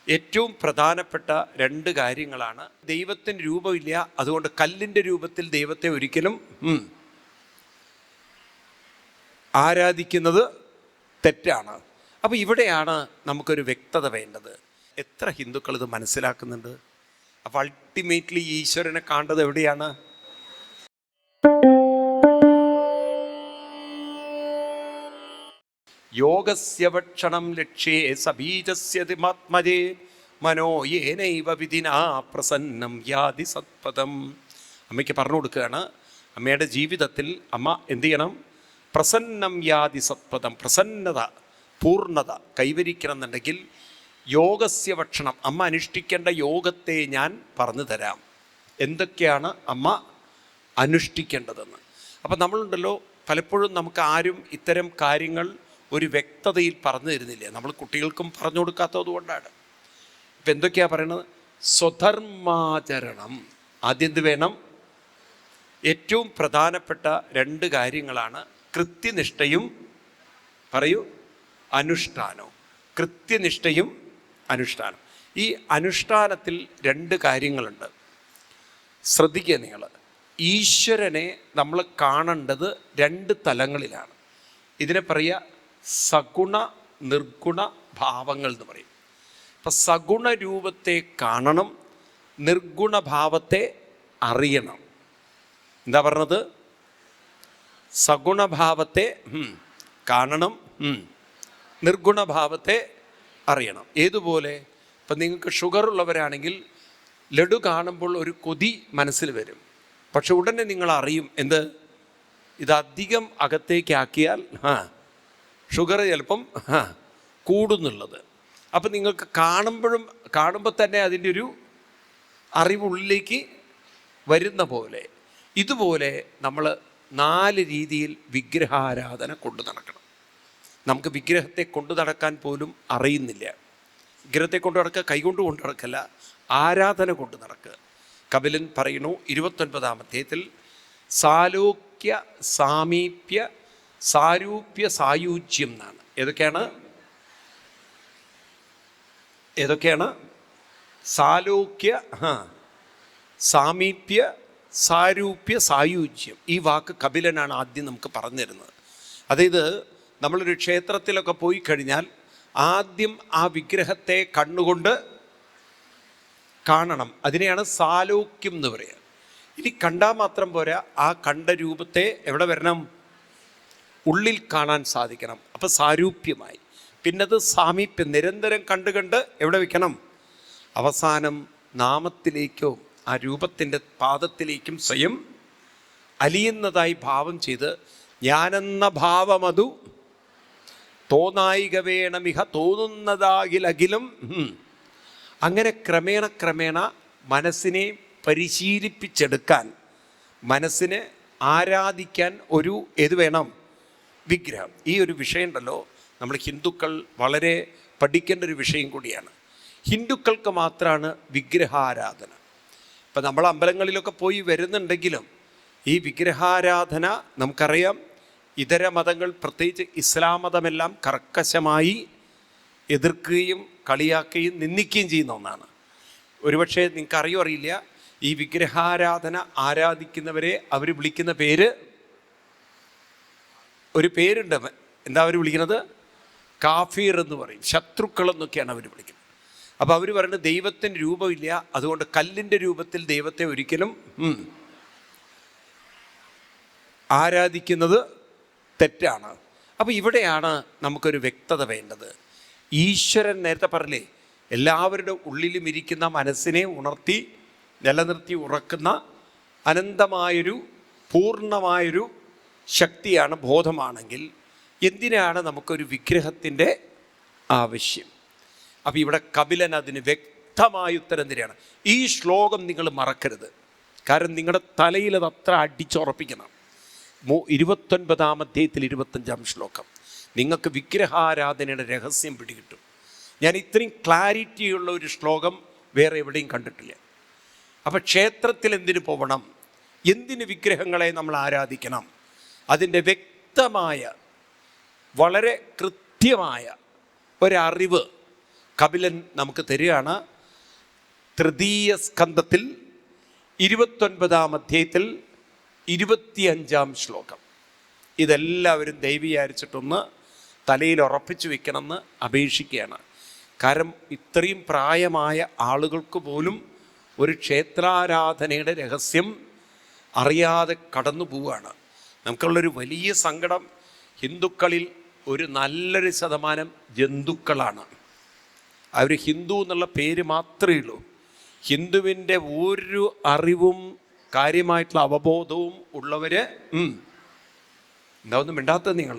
ഏറ്റവും പ്രധാനപ്പെട്ട രണ്ട് കാര്യങ്ങളാണ്. ദൈവത്തിന് രൂപമില്ല, അതുകൊണ്ട് കല്ലിൻ്റെ രൂപത്തിൽ ദൈവത്തെ ഒരിക്കലും ആരാധിക്കുന്നത് തെറ്റാണ്. അപ്പോൾ ഇവിടെയാണ് നമുക്കൊരു വ്യക്തത വേണ്ടത്. എത്ര ഹിന്ദുക്കൾ ഇത് മനസ്സിലാക്കുന്നുണ്ട്? അപ്പോൾ അൾട്ടിമേറ്റ്ലി ഈശ്വരനെ കാണേണ്ടത് എവിടെയാണ്? യോഗസ്യ ഭക്ഷണം ലക്ഷ്യേ സബീജസ്യതിമാത്മജേ മനോ യേനൈവ വിധിനാ പ്രസന്നം യാതി സത്പദം. അമ്മയ്ക്ക് പറഞ്ഞു കൊടുക്കുകയാണ്, അമ്മയുടെ ജീവിതത്തിൽ അമ്മ എന്ത് ചെയ്യണം? പ്രസന്നം യാതി സത്പദം, പ്രസന്നത, പൂർണ്ണത കൈവരിക്കണം എന്നുണ്ടെങ്കിൽ യോഗസ്യ ഭക്ഷണം, അമ്മ അനുഷ്ഠിക്കേണ്ട യോഗത്തെ ഞാൻ പറഞ്ഞു തരാം. എന്തൊക്കെയാണ് അമ്മ അനുഷ്ഠിക്കേണ്ടതെന്ന്. അപ്പം നമ്മളുണ്ടല്ലോ, പലപ്പോഴും നമുക്ക് ആരും ഇത്തരം കാര്യങ്ങൾ ഒരു വ്യക്തതയിൽ പറഞ്ഞു തരുന്നില്ല. നമ്മൾ കുട്ടികൾക്കും പറഞ്ഞു കൊടുക്കാത്തത് കൊണ്ടാണ്. ഇപ്പം എന്തൊക്കെയാണ് പറയണത്? സ്വധർമാചരണം. ആദ്യം എന്ത് വേണം? ഏറ്റവും പ്രധാനപ്പെട്ട രണ്ട് കാര്യങ്ങളാണ് കൃത്യനിഷ്ഠയും, പറയൂ, അനുഷ്ഠാനവും. കൃത്യനിഷ്ഠയും അനുഷ്ഠാനം. ഈ അനുഷ്ഠാനത്തിൽ രണ്ട് കാര്യങ്ങളുണ്ട്, ശ്രദ്ധിക്കുക നിങ്ങൾ. ഈശ്വരനെ നമ്മൾ കാണേണ്ടത് രണ്ട് തലങ്ങളിലാണ്. ഇതിനെ പറയുക സഗുണ നിർഗുണ ഭാവങ്ങൾ എന്ന് പറയും. അപ്പം സഗുണ രൂപത്തെ കാണണം, നിർഗുണഭാവത്തെ അറിയണം. എന്താ പറഞ്ഞത്? സഗുണഭാവത്തെ കാണണം, നിർഗുണഭാവത്തെ അറിയണം. ഏതുപോലെ? ഇപ്പം നിങ്ങൾക്ക് ഷുഗർ ഉള്ളവരാണെങ്കിൽ ലഡു കാണുമ്പോൾ ഒരു കൊതി മനസ്സിൽ വരും, പക്ഷെ ഉടനെ നിങ്ങൾ അറിയും എന്ത്? ഇതധികം അകത്തേക്കാക്കിയാൽ ഷുഗർ ചിലപ്പം കൂടുന്നുള്ളത്. അപ്പം നിങ്ങൾക്ക് കാണുമ്പോൾ തന്നെ അതിൻ്റെ ഒരു അറിവുള്ളിലേക്ക് വരുന്ന പോലെ, ഇതുപോലെ നമ്മൾ 4 രീതിയിൽ വിഗ്രഹാരാധന കൊണ്ടു നടക്കണം. നമുക്ക് വിഗ്രഹത്തെ കൊണ്ടു നടക്കാൻ പോലും അറിയുന്നില്ല. വിഗ്രഹത്തെ കൊണ്ടു നടക്കുക കൈകൊണ്ട് കൊണ്ടു നടക്കല്ല, ആരാധന കൊണ്ട് നടക്കുക. കപിലൻ പറയുന്നു 29-ാം അധ്യായത്തിൽ, സാലോക്യ സാമീപ്യ സാരൂപ്യ സായൂജ്യം എന്നാണ്. ഏതൊക്കെയാണ്? സാലോക്യ, സാമീപ്യ, സാരൂപ്യ, സായൂജ്യം. ഈ വാക്ക് കപിലനാണ് ആദ്യം നമുക്ക് പറഞ്ഞു തരുന്നത്. അതായത് നമ്മളൊരു ക്ഷേത്രത്തിലൊക്കെ പോയി കഴിഞ്ഞാൽ ആദ്യം ആ വിഗ്രഹത്തെ കണ്ണുകൊണ്ട് കാണണം. അതിനെയാണ് സാലോക്യം എന്ന് പറയുക. ഇനി കണ്ടാൽ മാത്രം പോരാ, ആ കണ്ട രൂപത്തെ എവിടെ വരണം? ഉള്ളിൽ കാണാൻ സാധിക്കണം. അപ്പം സാരൂപ്യമായി. പിന്നത് സാമീപ്യം, നിരന്തരം കണ്ട് എവിടെ വയ്ക്കണം? അവസാനം നാമത്തിലേക്കോ ആ രൂപത്തിൻ്റെ പാദത്തിലേക്കും സ്വയം അലിയുന്നതായി ഭാവം ചെയ്ത്, ഞാനെന്ന ഭാവമതു തോന്നായിക വേണമിഹ തോന്നുന്നതാകിലകിലും. അങ്ങനെ ക്രമേണ മനസ്സിനെ പരിശീലിപ്പിച്ചെടുക്കാൻ, മനസ്സിനെ ആരാധിക്കാൻ ഒരു ഏത് വേണം? വിഗ്രഹം. ഈ ഒരു വിഷയം ഉണ്ടല്ലോ, നമ്മൾ ഹിന്ദുക്കൾ വളരെ പഠിക്കേണ്ട ഒരു വിഷയം കൂടിയാണ്. ഹിന്ദുക്കൾക്ക് മാത്രമാണ് വിഗ്രഹാരാധന. ഇപ്പം നമ്മൾ അമ്പലങ്ങളിലൊക്കെ പോയി വരുന്നുണ്ടെങ്കിലും ഈ വിഗ്രഹാരാധന നമുക്കറിയാം, ഇതര മതങ്ങൾ പ്രത്യേകിച്ച് ഇസ്ലാം മതമെല്ലാം കർക്കശമായി എതിർക്കുകയും കളിയാക്കുകയും നിന്ദിക്കുകയും ചെയ്യുന്ന ഒന്നാണ്. ഒരുപക്ഷെ നിങ്ങൾക്കറിയോ അറിയില്ല, ഈ വിഗ്രഹാരാധന ആരാധിക്കുന്നവരെ അവർ വിളിക്കുന്ന പേര്, ഒരു പേരുണ്ട്. എന്താ അവർ വിളിക്കുന്നത്? കാഫീർ എന്ന് പറയും, ശത്രുക്കൾ എന്നൊക്കെയാണ് അവർ വിളിക്കുന്നത്. അപ്പോൾ അവർ പറയുന്നത് ദൈവത്തിന് രൂപമില്ല, അതുകൊണ്ട് കല്ലിൻ്റെ രൂപത്തിൽ ദൈവത്തെ ഒരിക്കലും ആരാധിക്കുന്നത് തെറ്റാണ്. അപ്പോൾ ഇവിടെയാണ് നമുക്കൊരു വ്യക്തത വേണ്ടത്. ഈശ്വരൻ നേരത്തെ പറഞ്ഞില്ലേ, എല്ലാവരുടെ ഉള്ളിലും ഇരിക്കുന്ന മനസ്സിനെ ഉണർത്തി നിലനിർത്തി ഉറക്കുന്ന അനന്തമായൊരു പൂർണ്ണമായൊരു ശക്തിയാണ്, ബോധമാണെങ്കിൽ എന്തിനാണ് നമുക്കൊരു വിഗ്രഹത്തിൻ്റെ ആവശ്യം? അപ്പോൾ ഇവിടെ കപിലൻ അതിന് വ്യക്തമായ ഉത്തരം തരികയാണ്. ഈ ശ്ലോകം നിങ്ങൾ മറക്കരുത്, കാരണം നിങ്ങളുടെ തലയിൽ അത് അത്ര അടിച്ചുറപ്പിക്കണം. 29-ാം അധ്യായത്തിൽ 25-ാം ശ്ലോകം നിങ്ങൾക്ക് വിഗ്രഹാരാധനയുടെ രഹസ്യം പിടികിട്ടും. ഞാൻ ഇത്രയും ക്ലാരിറ്റിയുള്ള ഒരു ശ്ലോകം വേറെ എവിടെയും കണ്ടിട്ടില്ല. അപ്പം ക്ഷേത്രത്തിൽ എന്തിനു പോകണം? എന്തിന് വിഗ്രഹങ്ങളെ നമ്മൾ ആരാധിക്കണം? അതിൻ്റെ വ്യക്തമായ, വളരെ കൃത്യമായ ഒരറിവ് കപിലൻ നമുക്ക് തരികയാണ്. തൃതീയ സ്കന്ധത്തിൽ 29-ാം അധ്യായത്തിൽ 25-ാം ശ്ലോകം. ഇതെല്ലാവരും ദൈവീകരിച്ചിട്ടൊന്ന് തലയിൽ ഉറപ്പിച്ചു വെക്കണമെന്ന് അപേക്ഷിക്കുകയാണ്. കാരണം ഇത്രയും പ്രായമായ ആളുകൾക്ക് പോലും ഒരു ക്ഷേത്രാരാധനയുടെ രഹസ്യം അറിയാതെ കടന്നു പോവുകയാണ്. നമുക്കുള്ളൊരു വലിയ സങ്കടം, ഹിന്ദുക്കളിൽ ഒരു നല്ലൊരു ശതമാനം ജന്തുക്കളാണ്. അവർ ഹിന്ദു എന്നുള്ള പേര് മാത്രമേ ഉള്ളൂ. ഹിന്ദുവിൻ്റെ ഒരു അറിവും കാര്യമായിട്ടുള്ള അവബോധവും ഉള്ളവർ എന്താ ഒന്നും മിണ്ടാത്തത്? നിങ്ങൾ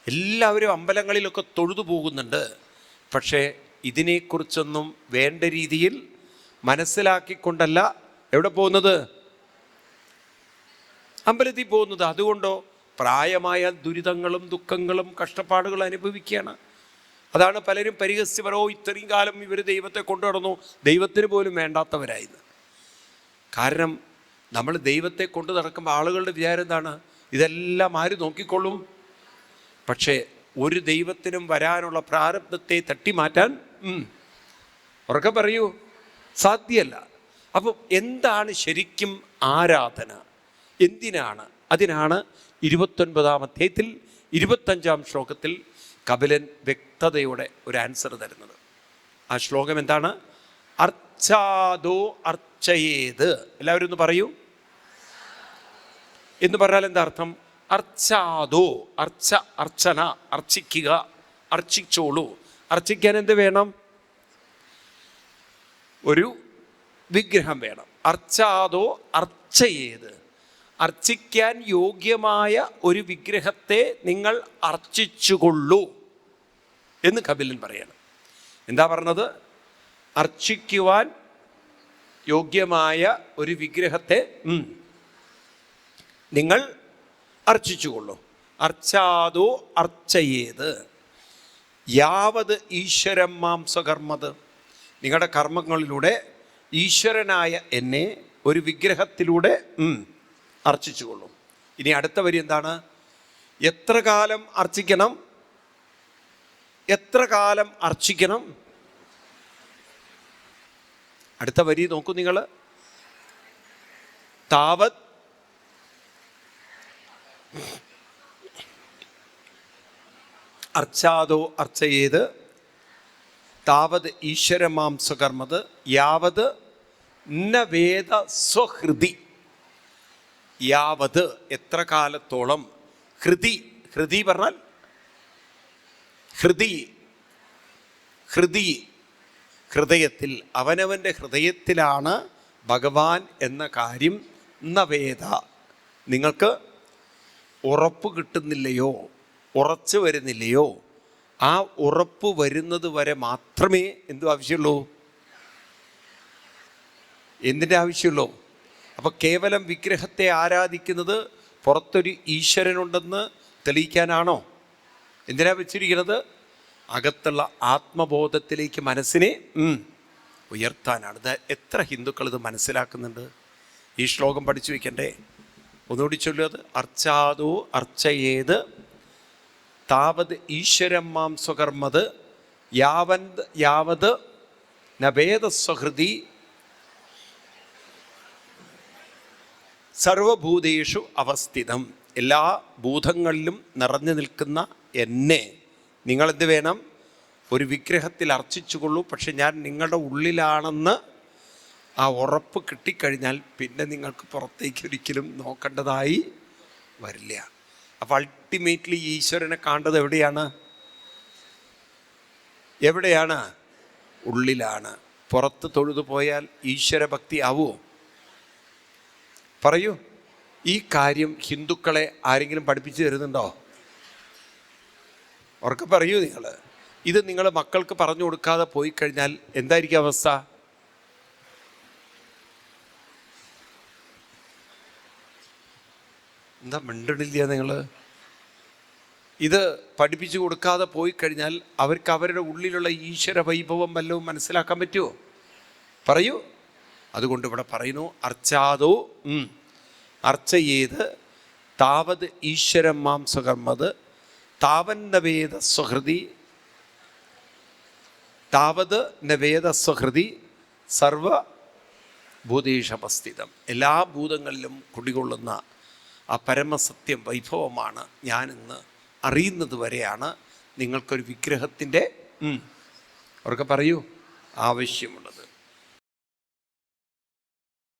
എല്ലാവരും അമ്പലങ്ങളിലൊക്കെ തൊഴുതു പോകുന്നുണ്ട്. പക്ഷേ ഇതിനെക്കുറിച്ചൊന്നും വേണ്ട രീതിയിൽ മനസ്സിലാക്കിക്കൊണ്ടല്ല എവിടെ പോകുന്നത്? അമ്പലത്തിൽ പോകുന്നത്. അതുകൊണ്ടോ പ്രായമായ ദുരിതങ്ങളും ദുഃഖങ്ങളും കഷ്ടപ്പാടുകളും അനുഭവിക്കുകയാണ്. അതാണ് പലരും പരിഹസിച്ച് പറയോ ഇത്രയും കാലം ഇവർ ദൈവത്തെ കൊണ്ടു നടന്നു, ദൈവത്തിന് പോലും വേണ്ടാത്തവരായിരുന്നു. കാരണം നമ്മൾ ദൈവത്തെ കൊണ്ടു നടക്കുമ്പോൾ ആളുകളുടെ വിചാരം എന്താണ്? ഇതെല്ലാം ആര് നോക്കിക്കൊള്ളും? പക്ഷേ ഒരു ദൈവത്തിനും വരാനുള്ള പ്രാരബ്ധത്തെ തട്ടിമാറ്റാൻ ഉറക്കെ പറയൂ, സാധ്യമല്ല. അപ്പം എന്താണ് ശരിക്കും ആരാധന? എന്തിനാണ്? അതിനാണ് 29-ാം അധ്യായത്തിൽ 25-ാം ശ്ലോകത്തിൽ കപിലൻ വ്യക്തതയോടെ ഒരു ആൻസർ തരുന്നത്. ആ ശ്ലോകം എന്താണ്? അർച്ചാദോ അർച്ചയേത്. എല്ലാവരും ഒന്ന് പറയൂ. എന്ന് പറഞ്ഞാൽ എന്താ അർത്ഥം? അർച്ചാദോ, അർച്ചന, അർച്ചിക്കുക, അർച്ചിച്ചോളൂ. അർച്ചിക്കാൻ എന്ത് വേണം? ഒരു വിഗ്രഹം വേണം. അർച്ചാദോ അർച്ചയേത്, അർച്ചിക്കാൻ യോഗ്യമായ ഒരു വിഗ്രഹത്തെ നിങ്ങൾ അർച്ചിച്ചുകൊള്ളൂ എന്ന് കപിലൻ പറയണം. എന്താ പറഞ്ഞത്? അർച്ചിക്കുവാൻ യോഗ്യമായ ഒരു വിഗ്രഹത്തെ നിങ്ങൾ അർച്ചിച്ചുകൊള്ളൂ. അർച്ചാദോ അർച്ചയേത് യാവത് ഈശ്വരം മാം സ്വകർമ്മത്. നിങ്ങളുടെ കർമ്മങ്ങളിലൂടെ ഈശ്വരനായ എന്നെ ഒരു വിഗ്രഹത്തിലൂടെ അർച്ചിച്ചുകൊള്ളും. ഇനി അടുത്ത വരി എന്താണ്? എത്ര കാലം അർച്ചിക്കണം? എത്ര കാലം അർച്ചിക്കണം? അടുത്ത വരി നോക്കൂ നിങ്ങൾ. താവത് അർച്ചാദോ അർച്ചയേത് താവത് ഈശ്വരമാം സ്വകർമ്മത് യാവത് ന വേദ സ്വഹൃതി. യാവത് എത്ര കാലത്തോളം. ഹൃതി, ഹൃതി പറഞ്ഞാൽ ഹൃദയത്തിൽ, അവനവൻ്റെ ഹൃദയത്തിലാണ് ഭഗവാൻ എന്ന കാര്യം ന വേദ. നിങ്ങൾക്ക് ഉറപ്പ് കിട്ടുന്നില്ലയോ, ഉറച്ചു വരുന്നില്ലയോ? ആ ഉറപ്പ് വരുന്നത് വരെ മാത്രമേ എന്തു ആവശ്യമുള്ളൂ? എന്തിൻ്റെ ആവശ്യമുള്ളൂ? അപ്പോൾ കേവലം വിഗ്രഹത്തെ ആരാധിക്കുന്നത് പുറത്തൊരു ഈശ്വരനുണ്ടെന്ന് തെളിയിക്കാനാണോ? എന്തിനാ വെച്ചിരിക്കുന്നത്? അകത്തുള്ള ആത്മബോധത്തിലേക്ക് മനസ്സിനെ ഉയർത്താനാണ്. ഇത് എത്ര ഹിന്ദുക്കൾ ഇത് മനസ്സിലാക്കുന്നുണ്ട്? ഈ ശ്ലോകം പഠിച്ചു വയ്ക്കണ്ടേ? ഒന്നുകൂടി ചൊല്ലുന്നത്. അർച്ചാദോ അർച്ചയേത് താവത് ഈശ്വരം മാം സ്വകർമ്മത് യാവത് നവേദ സ്വഹൃതി സർവഭൂതേഷു അവസ്ഥിതം. എല്ലാ ഭൂതങ്ങളിലും നിറഞ്ഞു നിൽക്കുന്ന എന്നെ നിങ്ങളെന്ത് വേണം? ഒരു വിഗ്രഹത്തിൽ അർച്ചിച്ചുകൊള്ളൂ. പക്ഷെ ഞാൻ നിങ്ങളുടെ ഉള്ളിലാണെന്ന് ആ ഉറപ്പ് കിട്ടിക്കഴിഞ്ഞാൽ പിന്നെ നിങ്ങൾക്ക് പുറത്തേക്ക് ഒരിക്കലും നോക്കേണ്ടതായി വരില്ല. അപ്പോൾ അൾട്ടിമേറ്റ്ലി ഈശ്വരനെ കാണേണ്ടത് എവിടെയാണ്? എവിടെയാണ്? ഉള്ളിലാണ്. പുറത്ത് തൊഴുതു പോയാൽ ഈശ്വരഭക്തി ആവുമോ? പറയൂ. ഈ കാര്യം ഹിന്ദുക്കളെ ആരെങ്കിലും പഠിപ്പിച്ചു തരുന്നുണ്ടോ? ഉറക്കെ പറയൂ നിങ്ങൾ. ഇത് നിങ്ങൾ മക്കൾക്ക് പറഞ്ഞു കൊടുക്കാതെ പോയി കഴിഞ്ഞാൽ എന്തായിരിക്കും അവസ്ഥ? എന്താ മിണ്ടണില്ല നിങ്ങൾ? ഇത് പഠിപ്പിച്ചു കൊടുക്കാതെ പോയി കഴിഞ്ഞാൽ അവർക്ക് അവരുടെ ഉള്ളിലുള്ള ഈശ്വര വൈഭവം വല്ലതും മനസ്സിലാക്കാൻ പറ്റുമോ? പറയൂ. അതുകൊണ്ട് ഇവിടെ പറയുന്നു അർച്ചാദോ അർച്ചയേത് താവത് ഈശ്വരം മാം സ്വകർമ്മത് താവന്ന വേദ സ്വഹൃതി താവത് നവേദസ്വഹൃതി സർവഭൂതേഷപസ്ഥിതം. എല്ലാ ഭൂതങ്ങളിലും കുടികൊള്ളുന്ന ആ പരമസത്യം വൈഭവമാണ് ഞാനിന്ന് അറിയുന്നത് വരെയാണ് നിങ്ങൾക്കൊരു വിഗ്രഹത്തിൻ്റെ അവർക്ക് പറയൂ ആവശ്യമുള്ളത്.